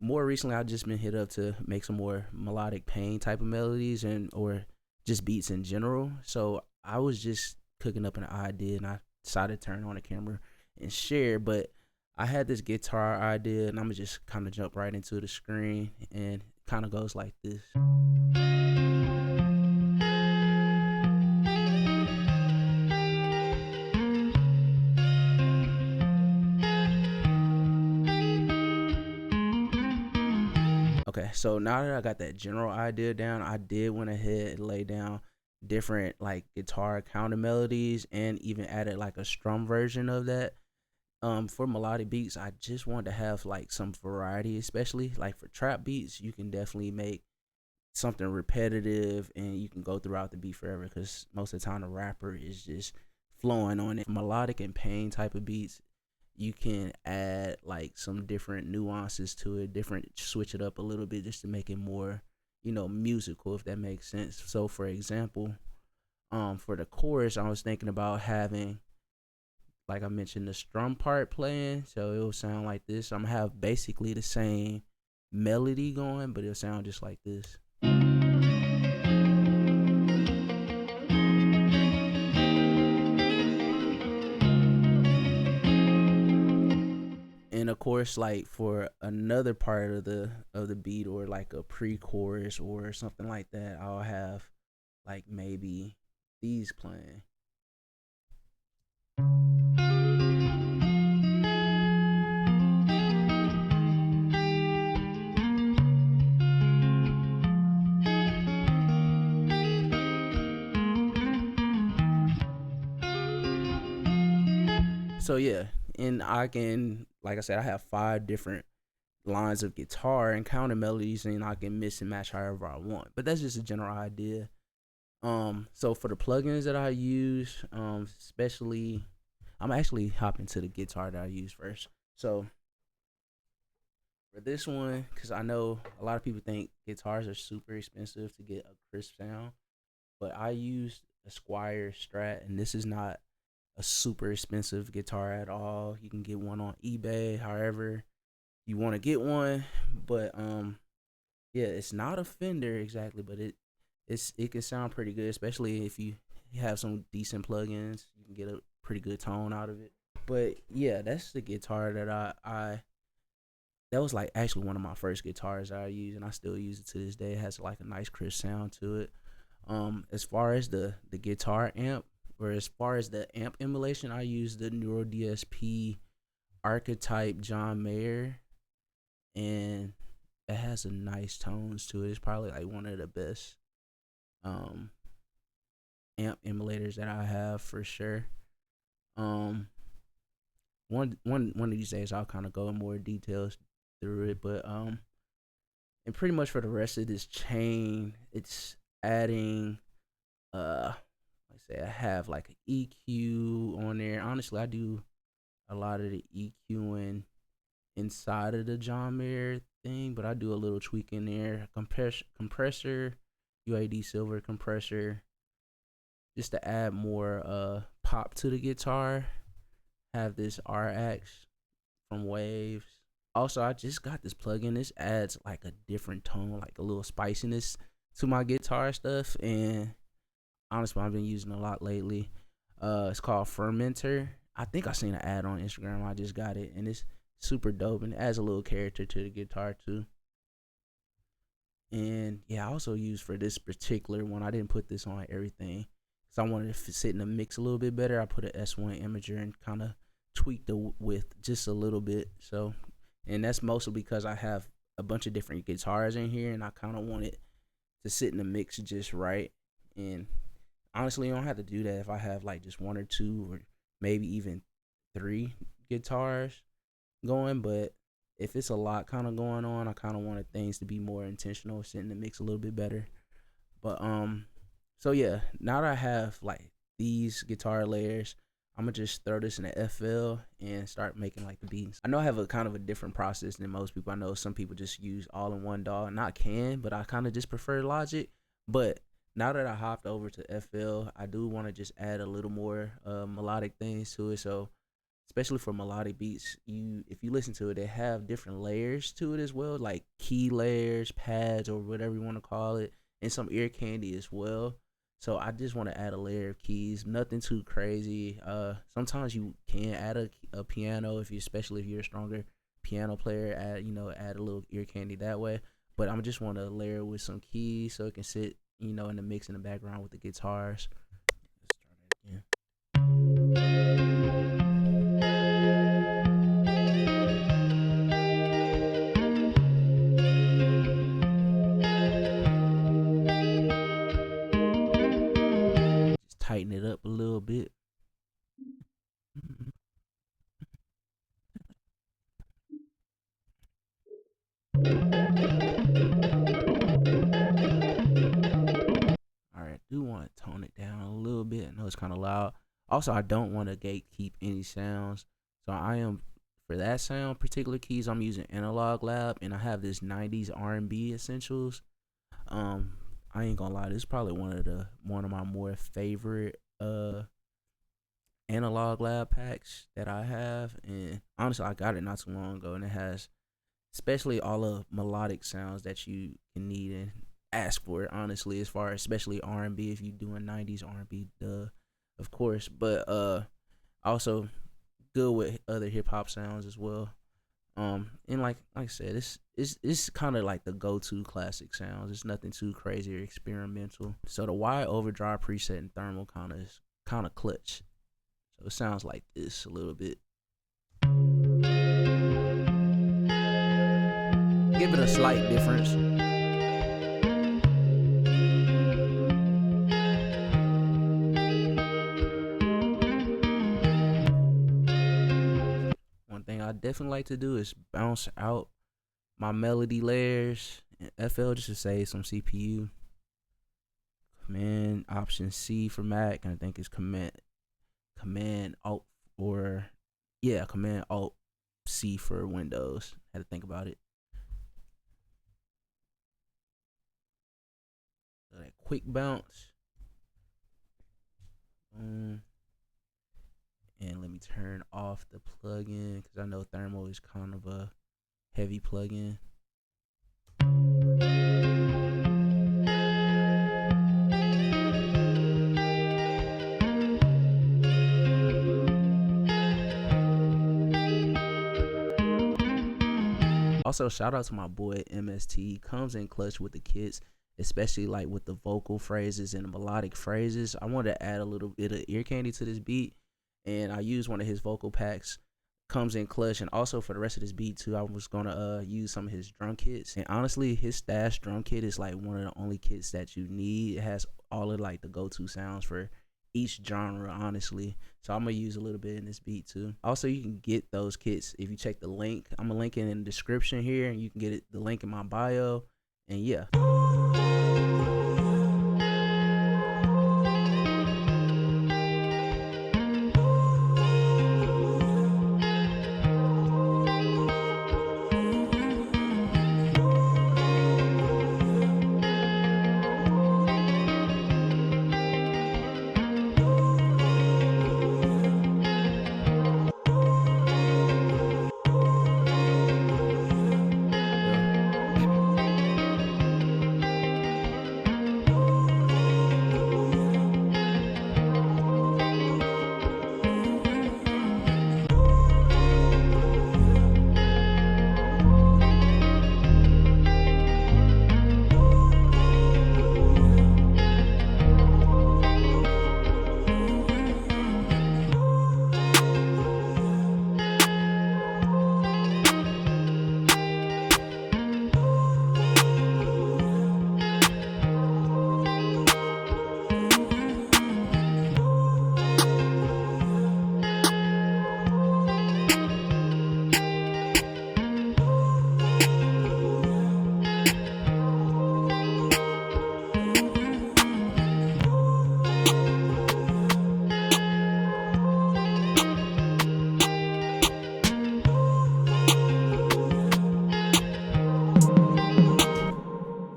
more recently I've just been hit up to make some more melodic pain type of melodies and or just beats in general. So I was just cooking up an idea and I decided to turn on the camera and share. But I had this guitar idea and I'm gonna just kind of jump right into the screen and it kind of goes like this. Okay, so now that I got that general idea down, I did went ahead and lay down different like guitar counter melodies and even added like a strum version of that. For melodic beats, I just wanted to have like some variety, especially like for trap beats. You can definitely make something repetitive and you can go throughout the beat forever because most of the time the rapper is just flowing on it. Melodic and pain type of beats, you can add like some different nuances to it, different switch it up a little bit just to make it more, musical if that makes sense. So for example, for the chorus, I was thinking about having, like I mentioned, the strum part playing, so it will sound like this. I'm gonna have basically the same melody going, but it'll sound just like this. And of course, like for another part of the beat or like a pre-chorus or something like that, I'll have like maybe these playing. So yeah, and I can, like I said, I have five different lines of guitar and counter melodies, and I can mix and match however I want. But that's just a general idea. So for the plugins that I use, especially, I'm actually hopping to the guitar that I use first. So for this one, because I know a lot of people think guitars are super expensive to get a crisp sound, but I use a Squire Strat, and this is not a super expensive guitar at all. You can get one on eBay, however you want to get one. But yeah, it's not a Fender exactly, but it can sound pretty good, especially if you have some decent plugins. You can get a pretty good tone out of it. But yeah, that's the guitar that I that was like actually one of my first guitars I used, and I still use it to this day. It has like a nice crisp sound to it. As far as the guitar amp, or as far as the amp emulation, I use the Neuro DSP Archetype John Mayer, and it has a nice tones to it. It's probably like one of the best um amp emulators that I have for sure. Um, one of these days I'll kind of go in more details through it, but and pretty much for the rest of this chain, it's adding like I say, I have like an EQ on there. Honestly, I do a lot of the EQing inside of the John Mayer thing, but I do a little tweak in there. Compressor, UAD silver compressor, just to add more pop to the guitar. Have this RX from Waves. Also, I just got this plugin. This adds like a different tone, like a little spiciness to my guitar stuff, and honestly, I've been using a lot lately. It's called Fermenter. I think I seen an ad on Instagram. I just got it, and it's super dope, and it adds a little character to the guitar too. And yeah, I also use for this particular one. I didn't put this on everything, so I wanted to sit in the mix a little bit better. I put an S1 imager and kind of tweaked the width just a little bit. So, and that's mostly because I have a bunch of different guitars in here, and I kind of wanted to sit in the mix just right. And honestly, you don't have to do that if I have like just one or two or maybe even three guitars going. But if it's a lot kind of going on, I kind of wanted things to be more intentional, sitting the mix a little bit better. But so yeah, now that I have like these guitar layers, I'm gonna just throw this in the FL and start making like the beats. I know I have a kind of a different process than most people. I know some people just use all in one DAW, and I can, but I kind of just prefer Logic. But now that I hopped over to FL, I do want to just add a little more melodic things to it. So especially for melodic beats, you if you listen to it, they have different layers to it as well, like key layers, pads, or whatever you want to call it, and some ear candy as well. So I just want to add a layer of keys, nothing too crazy. Sometimes you can add a piano if you, especially if you're a stronger piano player, add a little ear candy that way. But I'm just want to layer with some keys so it can sit, in the mix in the background with the guitars. Let's try that again. Just tighten it up a little bit. All right, I do want to tone it down a little bit. I know it's kind of loud. Also, I don't want to gatekeep any sounds. So I am, for that sound, particular keys, I'm using Analog Lab, and I have this 90s R&B Essentials. I ain't gonna lie, this is probably one of my more favorite Analog Lab packs that I have. And honestly, I got it not too long ago, and it has especially all the melodic sounds that you can need and ask for it, honestly, as far as especially R&B, if you're doing 90s R&B, of course, but also good with other hip-hop sounds as well. And like I said, it's kind of like the go-to classic sounds. It's nothing too crazy or experimental. So the wide overdrive preset in thermal kind of clutch. So it sounds like this a little bit. Give it a slight difference. One thing I definitely like to do is bounce out my melody layers in FL just to save some CPU. Command Option C for Mac, and I think it's Command Alt or Command Alt C for Windows. Had to think about it. So that quick bounce. And let me turn off the plugin because I know thermal is kind of a heavy plugin. Also, shout out to my boy MST. He comes in clutch with the kits, especially like with the vocal phrases and the melodic phrases. I wanted to add a little bit of ear candy to this beat, and I used one of his vocal packs. Comes in clutch, and also for the rest of this beat too, I was gonna use some of his drum kits. And honestly, his stash drum kit is like one of the only kits that you need. It has all of like the go-to sounds for each genre, honestly. So I'm gonna use a little bit in this beat too. Also, you can get those kits if you check the link. I'm gonna link it in the description here, and you can get the link in my bio. And yeah.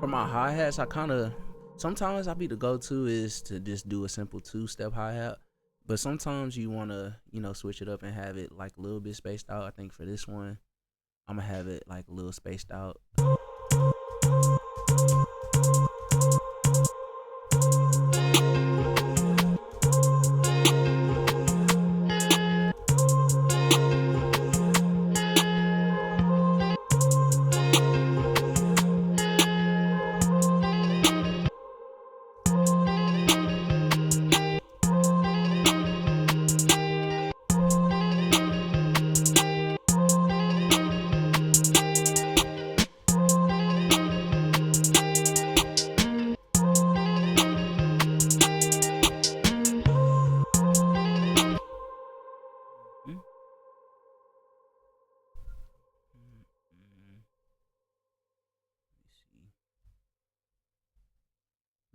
For my hi-hats, I kind of sometimes I be the go-to is to just do a simple two-step hi-hat, But sometimes you want to, switch it up and have it like a little bit spaced out. I think for this one, I'm going to have it like a little spaced out.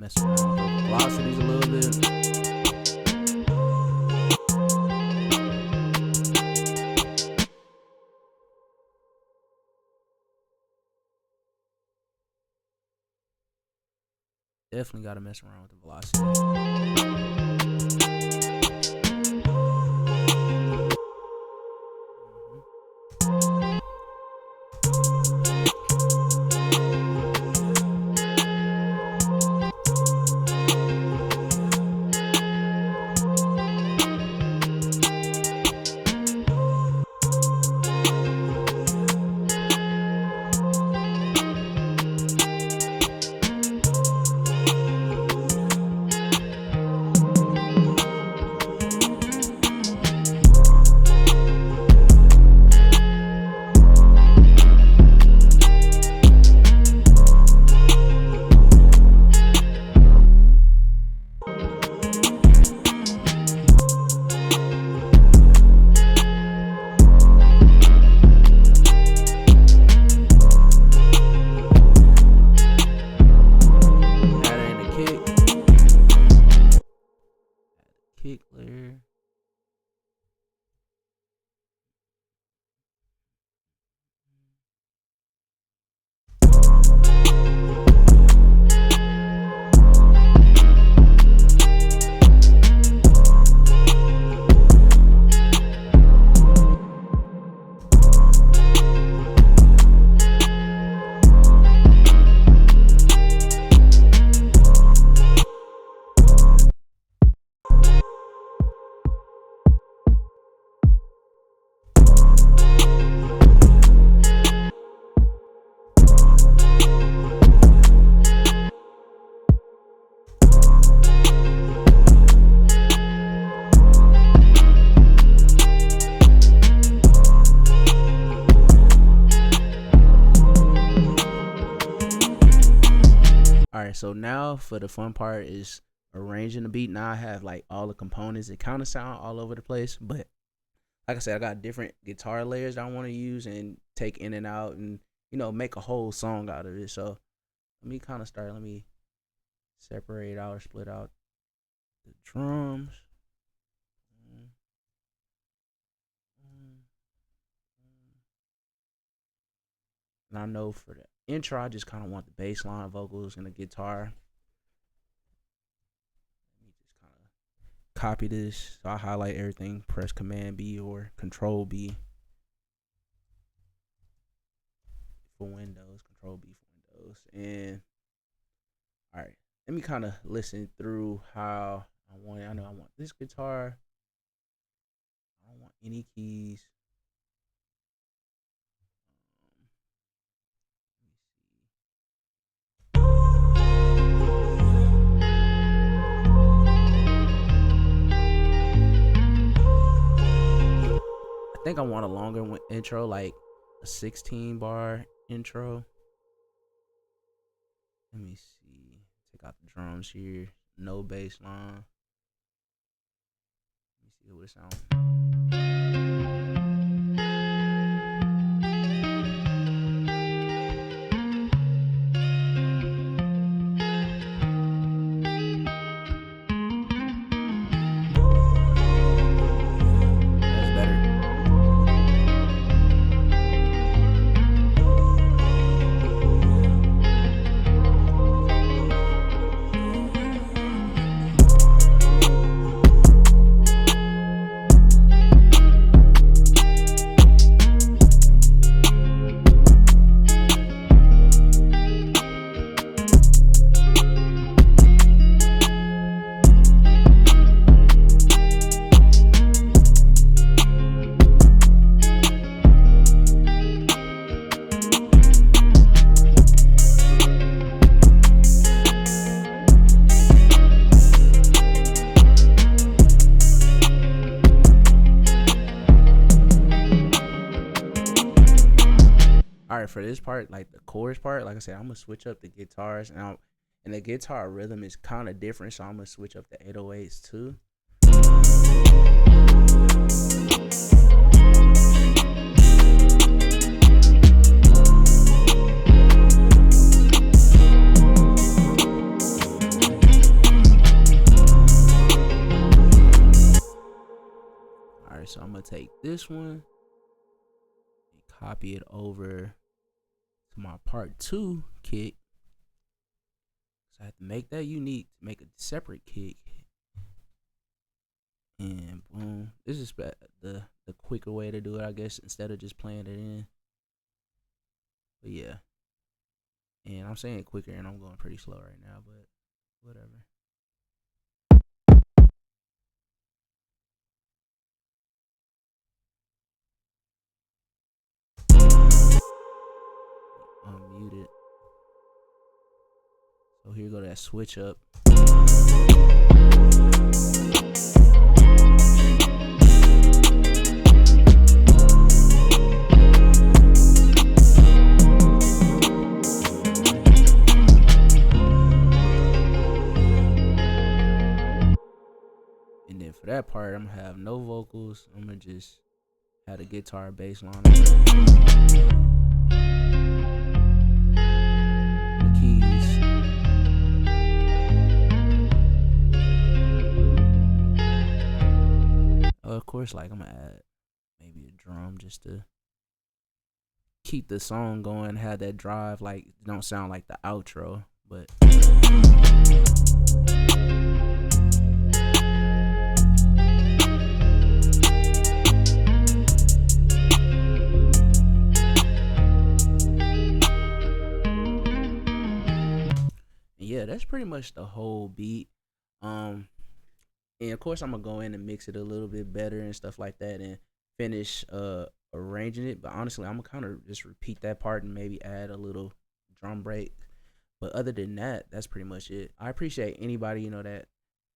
Mess around with the velocities a little bit. Definitely got to mess around with the velocity. Kick layer. Alright, so now for the fun part is arranging the beat. Now I have like all the components. It kind of sound all over the place, but like I said, I got different guitar layers that I want to use and take in and out and, make a whole song out of it. So let me kind of start. Let me separate out or split out the drums. And I know for the intro, I just kind of want the bass line vocals and the guitar. Let me just kind of copy this. So I highlight everything, press Command B or Control B for Windows, Control B for Windows. And all right, let me kind of listen through how I want it. I know I want this guitar. I don't want any keys. I think I want a longer intro, like a 16 bar intro. Let me see. Take out the drums here. No bass line. Let me see what it sounds. for this part, like the chorus part, like I said, I'm gonna switch up the guitars, and the guitar rhythm is kind of different, so I'm gonna switch up the 808s too. All right, so I'm gonna take this one and copy it over to my part 2 kick. So I have to make that unique, make a separate kick, and boom. This is the quicker way to do it, I guess, instead of just playing it in. But yeah, and I'm saying quicker, and I'm going pretty slow right now, but whatever. Unmute it. So here go that switch up. And then for that part, I'm gonna have no vocals. I'm gonna just have the guitar bass line. The keys. Of course, like I'm gonna add maybe a drum just to keep the song going, have that drive, like don't sound like the outro, but yeah, that's pretty much the whole beat. And of course I'm gonna go in and mix it a little bit better and stuff like that and finish arranging it. But honestly, I'm gonna kind of just repeat that part and maybe add a little drum break. But other than that, that's pretty much it. I appreciate anybody, that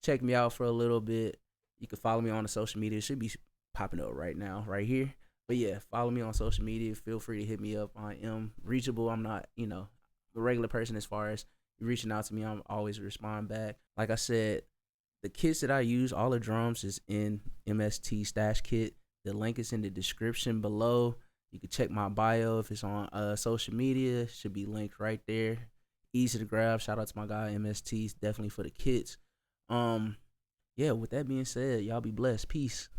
check me out for a little bit. You can follow me on the social media. It should be popping up right now, right here. But yeah, follow me on social media. Feel free to hit me up. I am reachable. I'm not, a regular person as far as reaching out to me. I'm always respond back. Like I said, the kits that I use, all the drums is in MST Stash Kit. The link is in the description below. You can check my bio if it's on social media. Should be linked right there. Easy to grab. Shout out to my guy MST. Definitely for the kits. Yeah, with that being said, y'all be blessed. Peace.